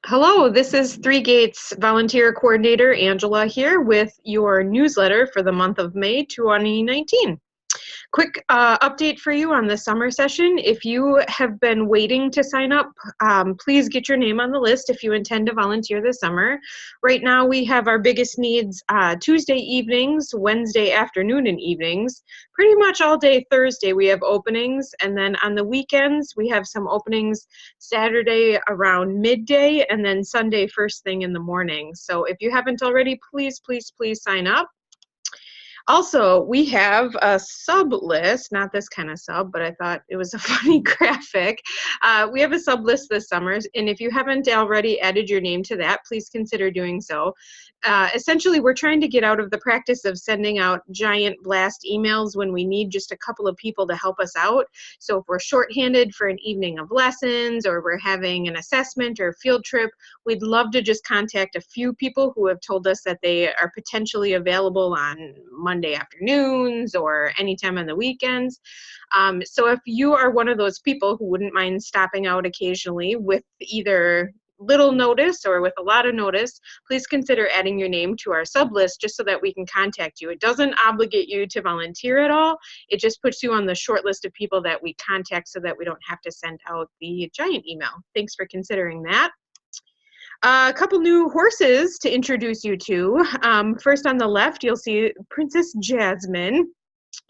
Hello, this is Three Gaits volunteer coordinator Angela here with your newsletter for the month of May 2019. Quick update for you on the summer session. If you have been waiting to sign up, please get your name on the list if you intend to volunteer this summer. Right now we have our biggest needs Tuesday evenings, Wednesday afternoon and evenings. Pretty much all day Thursday we have openings, and then on the weekends we have some openings Saturday around midday and then Sunday first thing in the morning. So if you haven't already, please sign up. Also, we have a sub list, not this kind of sub, but I thought it was a funny graphic. We have a sub list this summer, and if you haven't already added your name to that, please consider doing so. Essentially, we're trying to get out of the practice of sending out giant blast emails when we need just a couple of people to help us out. So if we're shorthanded for an evening of lessons, or we're having an assessment or field trip, we'd love to just contact a few people who have told us that they are potentially available on Monday afternoons or anytime on the weekends. So if you are one of those people who wouldn't mind stopping out occasionally with either little notice or with a lot of notice, please consider adding your name to our sub list just so that we can contact you. It doesn't obligate you to volunteer at all. It just puts you on the short list of people that we contact so that we don't have to send out the giant email. Thanks for considering that. A couple new horses to introduce you to. First on the left, you'll see Princess Jasmine.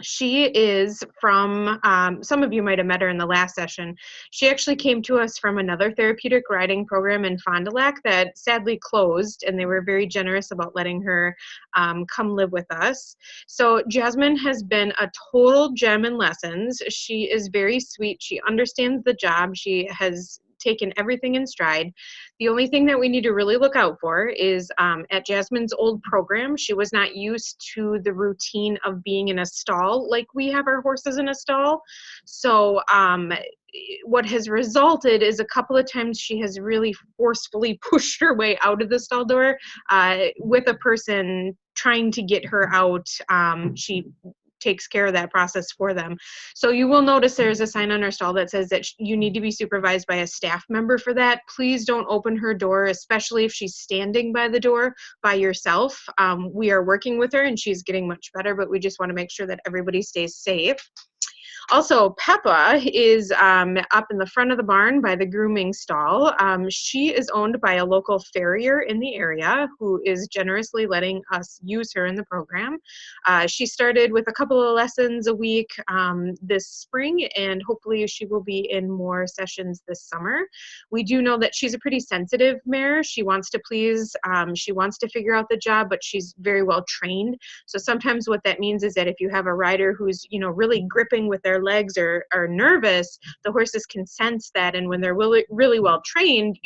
She is from, some of you might have met her in the last session. She actually came to us from another therapeutic riding program in Fond du Lac that sadly closed, and they were very generous about letting her come live with us. So Jasmine has been a total gem in lessons. She is very sweet. She understands the job. She has taken everything in stride. The only thing that we need to really look out for is at Jasmine's old program, she was not used to the routine of being in a stall like we have our horses in a stall. So what has resulted is a couple of times she has really forcefully pushed her way out of the stall door with a person trying to get her out. She takes care of that process for them. So you will notice there's a sign on our stall that says that you need to be supervised by a staff member for that. Please don't open her door, especially if she's standing by the door by yourself. We are working with her and she's getting much better, but we just want to make sure that everybody stays safe. Also, Peppa is up in the front of the barn by the grooming stall. She is owned by a local farrier in the area who is generously letting us use her in the program. She started with a couple of lessons a week this spring, and hopefully she will be in more sessions this summer. We do know that she's a pretty sensitive mare. She wants to please, she wants to figure out the job, but she's very well trained. So sometimes what that means is that if you have a rider who's, really gripping with their legs or are nervous, the horses can sense that, and when they're really well trained,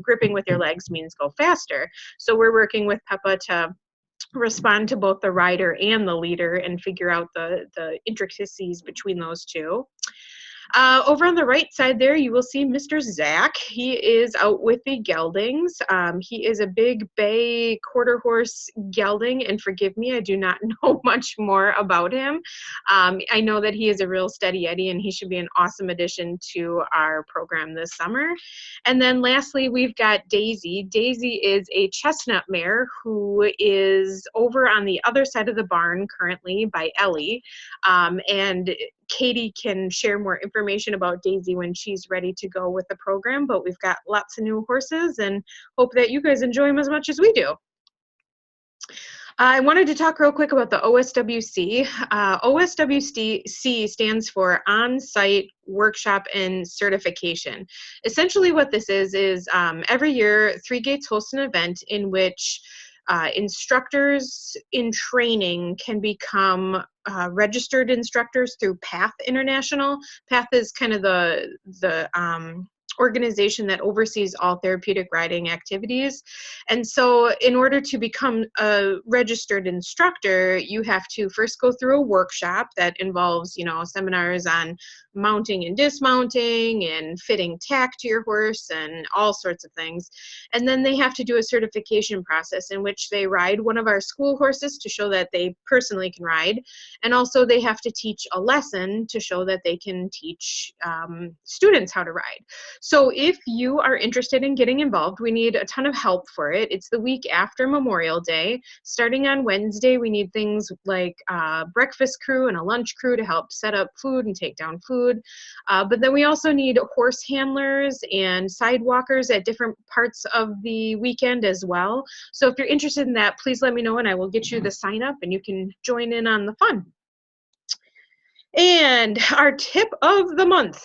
gripping with your legs means go faster. So we're working with Peppa to respond to both the rider and the leader and figure out the intricacies between those two. Over on the right side there, you will see Mr. Zach. He is out with the geldings. He is a big bay quarter horse gelding, and forgive me, I do not know much more about him. I know that he is a real steady Eddie, and he should be an awesome addition to our program this summer. And then lastly, we've got Daisy. Daisy is a chestnut mare who is over on the other side of the barn currently by Ellie, and Katie can share more information about Daisy when she's ready to go with the program, but we've got lots of new horses and hope that you guys enjoy them as much as we do. I wanted to talk real quick about the OSWC. OSWC stands for On-Site Workshop and Certification. Essentially what this is every year Three Gaits hosts an event in which instructors in training can become registered instructors through PATH International. PATH is kind of the organization that oversees all therapeutic riding activities. And so in order to become a registered instructor, you have to first go through a workshop that involves, seminars on mounting and dismounting and fitting tack to your horse and all sorts of things. And then they have to do a certification process in which they ride one of our school horses to show that they personally can ride. And also they have to teach a lesson to show that they can teach students how to ride. So if you are interested in getting involved, we need a ton of help for it. It's the week after Memorial Day. Starting on Wednesday, we need things like a breakfast crew and a lunch crew to help set up food and take down food. But then we also need horse handlers and sidewalkers at different parts of the weekend as well. So if you're interested in that, please let me know and I will get you the sign up and you can join in on the fun. And our tip of the month.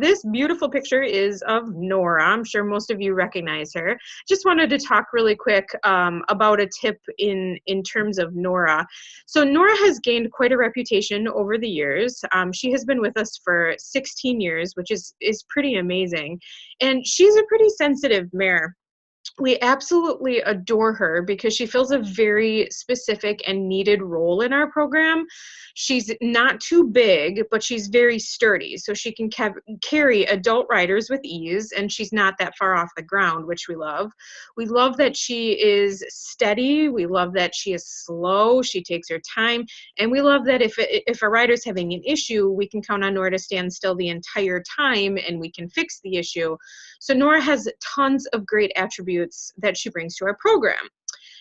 This beautiful picture is of Nora. I'm sure most of you recognize her. Just wanted to talk really quick about a tip in terms of Nora. So Nora has gained quite a reputation over the years. She has been with us for 16 years, which is pretty amazing. And she's a pretty sensitive mare. We absolutely adore her because she fills a very specific and needed role in our program. She's not too big, but she's very sturdy, so she can carry adult riders with ease, and she's not that far off the ground, which we love. We love that she is steady. We love that she is slow. She takes her time, and we love that if a rider's having an issue, we can count on Nora to stand still the entire time, and we can fix the issue. So Nora has tons of great attributes that she brings to our program.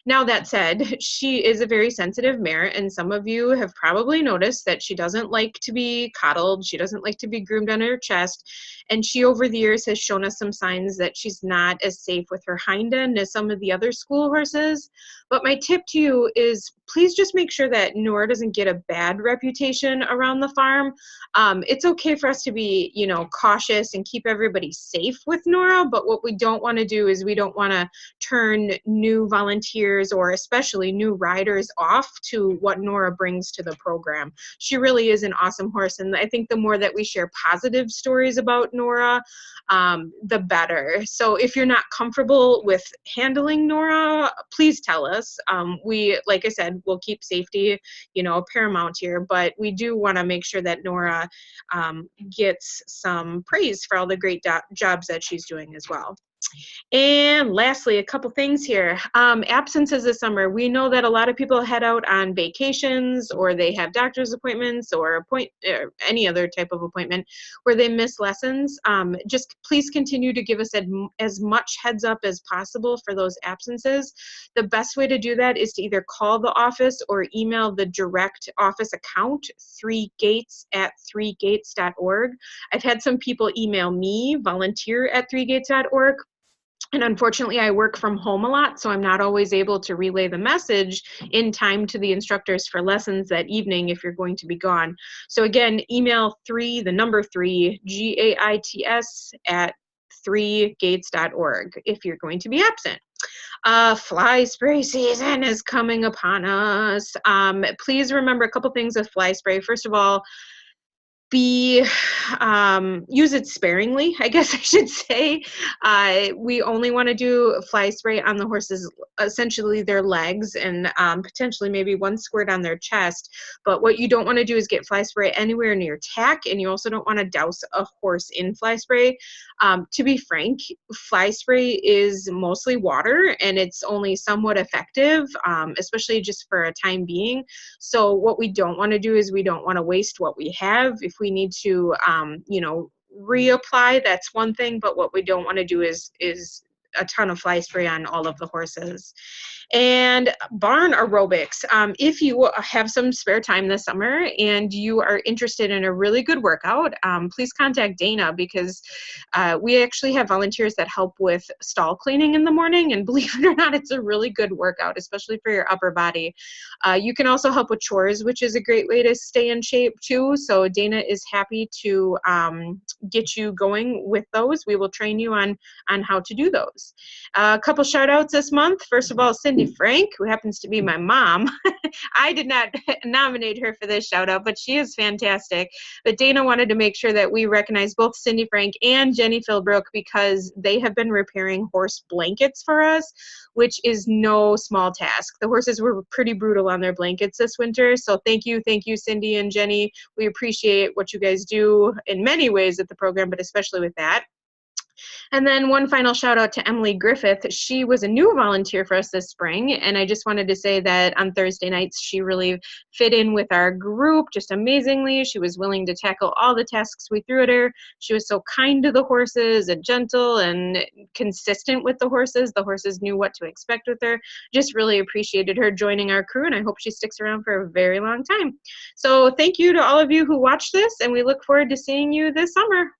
Now, that said, she is a very sensitive mare, and some of you have probably noticed that she doesn't like to be coddled. She doesn't like to be groomed on her chest, and she, over the years, has shown us some signs that she's not as safe with her hind end as some of the other school horses. But my tip to you is please just make sure that Nora doesn't get a bad reputation around the farm. It's okay for us to be, cautious and keep everybody safe with Nora, but what we don't want to do is we don't want to turn new volunteers or especially new riders off to what Nora brings to the program. She really is an awesome horse, and I think the more that we share positive stories about Nora, the better. So if you're not comfortable with handling Nora, please tell us. We, like I said, will keep safety, paramount here, but we do want to make sure that Nora gets some praise for all the great jobs that she's doing as well. And lastly, a couple things here. Absences this summer. We know that a lot of people head out on vacations, or they have doctor's appointments or any other type of appointment where they miss lessons. Just please continue to give us as much heads up as possible for those absences. The best way to do that is to either call the office or email the direct office account, 3gates@3gates.org. I've had some people email me, volunteer@3gates.org. And unfortunately, I work from home a lot, so I'm not always able to relay the message in time to the instructors for lessons that evening if you're going to be gone. So again, email 3, the number 3, GAITS @3gates.org if you're going to be absent. Fly spray season is coming upon us. Please remember a couple things with fly spray. First of all, use it sparingly, I guess I should say. We only want to do fly spray on the horses, essentially their legs, and potentially maybe one squirt on their chest. But what you don't want to do is get fly spray anywhere near tack, and you also don't want to douse a horse in fly spray. To be frank, fly spray is mostly water, and it's only somewhat effective, especially just for a time being. So what we don't want to do is we don't want to waste what we have. If we need to, reapply, that's one thing, but what we don't want to do is a ton of fly spray on all of the horses. And barn aerobics. If you have some spare time this summer and you are interested in a really good workout, please contact Dana, because we actually have volunteers that help with stall cleaning in the morning, and believe it or not, it's a really good workout, especially for your upper body. You can also help with chores, which is a great way to stay in shape too. So Dana is happy to get you going with those. We will train you on how to do those. A couple shout outs this month. First of all, Cindy Frank, who happens to be my mom. I did not nominate her for this shout out, but she is fantastic. But Dana wanted to make sure that we recognize both Cindy Frank and Jenny Philbrook, because they have been repairing horse blankets for us, which is no small task. The horses were pretty brutal on their blankets this winter. So thank you, Cindy and Jenny. We appreciate what you guys do in many ways at the program, but especially with that. And then one final shout out to Emily Griffith. She was a new volunteer for us this spring, and I just wanted to say that on Thursday nights she really fit in with our group just amazingly. She was willing to tackle all the tasks we threw at her. She was so kind to the horses and gentle and consistent with the horses. The horses knew what to expect with her. Just really appreciated her joining our crew, and I hope she sticks around for a very long time. So thank you to all of you who watched this, and we look forward to seeing you this summer.